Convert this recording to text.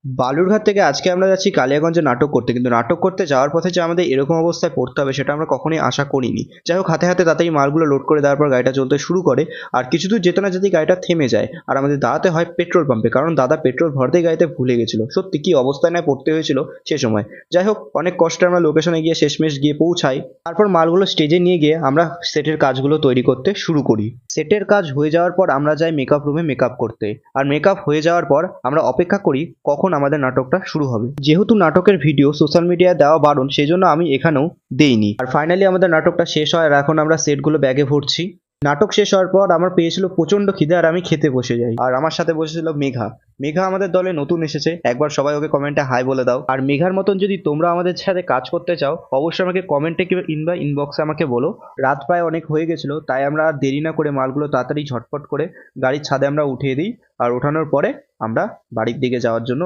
বালুরঘাট থেকে আজকে আমরা যাচ্ছি কালিয়াগঞ্জে নাটক করতে, কিন্তু নাটক করতে যাওয়ার পথে যে আমাদের এরকম অবস্থায় পড়তে হবে সেটা আমরা কখনোই আশা করিনি। যাই হোক, হাতে হাতে তাড়াতাড়ি মালগুলো লোড করে দেওয়ার পর গাড়িটা চলতে শুরু করে। আর কিছু দূর যেতে না যেতেই গাড়িটা থেমে যায় আর আমাদের দাঁড়াতে হয় পেট্রোল পাম্পে, কারণ দাদা পেট্রোল ভরতেই গাড়িতে ভুলে গেছিলো। সত্যি কি অবস্থায় না পড়তে হয়েছিল সে সময়। যাই হোক, অনেক কষ্টে আমরা লোকেশনে গিয়ে শেষমেশ গিয়ে পৌঁছাই। তারপর মালগুলো স্টেজে নিয়ে গিয়ে আমরা সেটের কাজগুলো তৈরি করতে শুরু করি। সেটের কাজ হয়ে যাওয়ার পর আমরা যাই মেকআপ রুমে মেকআপ করতে। আর মেকআপ হয়ে যাওয়ার পর আমরা অপেক্ষা করি কখন আমাদের নাটকটা শুরু হবে। যেহেতু নাটকের ভিডিও সোশ্যাল মিডিয়ায় দেওয়া বারণ, সেই জন্য আমি এখানেও দেইনি। আর ফাইনালি আমাদের নাটকটা শেষ হয় আর এখন আমরা সেটগুলো ব্যাগে ভরছি। নাটক শেষ হওয়ার পর আমার পেয়েছিল প্রচন্ড খিদে আর আমি খেতে বসে যাই। আর আমার সাথে বসেছিল মেঘা। মেঘা আমাদের দলে নতুন এসেছে, একবার সবাই ওকে কমেন্টে হাই বলে দাও। আর মেঘার মতন যদি তোমরা আমাদের সাথে কাজ করতে চাও অবশ্যই আমাকে কমেন্টে কিংবা ইনবক্সে আমাকে বলো। রাত প্রায় অনেক হয়ে গেছিলো, তাই আমরা আর দেরি না করে মালগুলো তাড়াতাড়ি ঝটপট করে গাড়ির ছাদে আমরা উঠিয়ে দিই। আর ওঠানোর পরে আমরা বাড়ির দিকে যাওয়ার জন্য